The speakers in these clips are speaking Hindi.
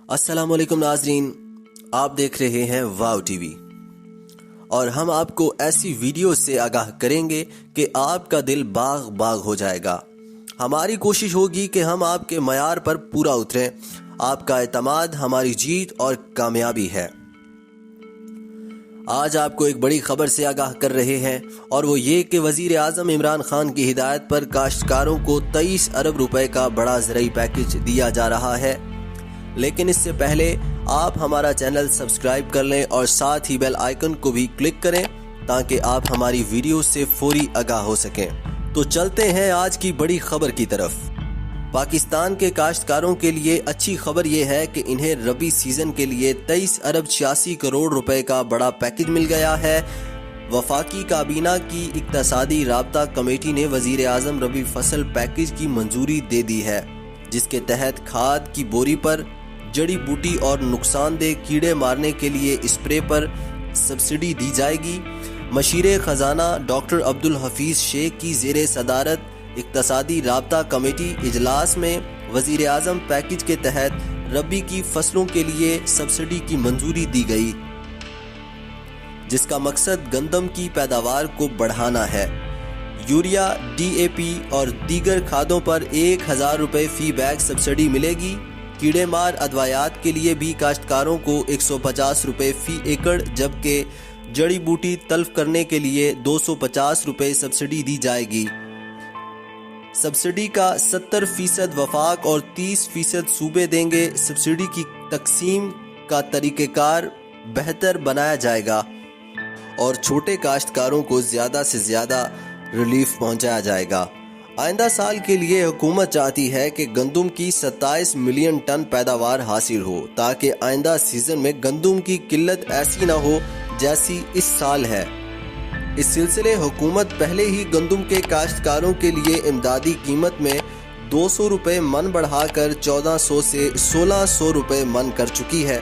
अस्सलाम वालेकुम नाजरीन, आप देख रहे हैं वाव टीवी और हम आपको ऐसी वीडियो से आगाह करेंगे कि आपका दिल बाग बाग हो जाएगा। हमारी कोशिश होगी कि हम आपके मयार पर पूरा उतरें। आपका एतमाद हमारी जीत और कामयाबी है। आज आपको एक बड़ी खबर से आगाह कर रहे हैं और वो ये कि वजीर आज़म इमरान खान की हिदायत पर काश्तकारों को 23 अरब रुपए का बड़ा ज़रई पैकेज दिया जा रहा है। लेकिन इससे पहले आप हमारा चैनल सब्सक्राइब कर लें और साथ ही बेल आइकन को भी क्लिक करें ताकि आप हमारी वीडियो से फौरी आगाह हो सकें। तो चलते हैं आज की बड़ी खबर की तरफ। पाकिस्तान के काश्तकारों के लिए अच्छी खबर यह है कि इन्हें रबी सीजन के लिए 23 अरब 86 करोड़ रुपए का बड़ा पैकेज मिल गया है। वफाकी काबीना की इक्तसादी राब्ता कमेटी ने वजीर आज़म रबी फसल पैकेज की मंजूरी दे दी है, जिसके तहत खाद की बोरी पर, जड़ी बूटी और नुकसानदेह कीड़े मारने के लिए स्प्रे पर सब्सिडी दी जाएगी। मशीर खजाना डॉक्टर अब्दुल हफीज शेख की ज़ेरे सदारत इक्तसादी राब्ता कमेटी इजलास में वजीर आज़म पैकेज के तहत रबी की फसलों के लिए सब्सिडी की मंजूरी दी गई, जिसका मकसद गंदम की पैदावार को बढ़ाना है। यूरिया, DAP और दीगर खादों पर 1000 रुपये फी बैग सब्सिडी मिलेगी। कीड़े मार अदवायात के लिए भी काश्तकारों को 150 रुपये फी एकड़, जबकि जड़ी बूटी तल्फ करने के लिए 250 रुपये सब्सिडी दी जाएगी। सब्सिडी का 70% वफाक और 30% सूबे देंगे। सब्सिडी की तकसीम का तरीक़ेकार बेहतर बनाया जाएगा और छोटे काश्तकारों को ज़्यादा से ज़्यादा रिलीफ पहुंचाया जाएगा। आइंदा साल के लिए हुकूमत चाहती है कि गंदम की 27 मिलियन टन पैदावार हासिल हो, ताकि आइंदा सीजन में गंदम की किल्लत ऐसी ना हो जैसी इस साल है। इस सिलसिले हुकूमत पहले ही गंदम के काश्तकारों के लिए इमदादी कीमत में 200 रुपये मन बढ़ाकर 1400 से 1600 रुपये मन कर चुकी है।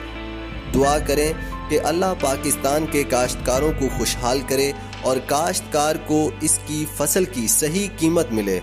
दुआ करें कि अल्लाह पाकिस्तान के काश्तकारों को खुशहाल करे और काश्तकार को इसकी फसल की सही कीमत मिले।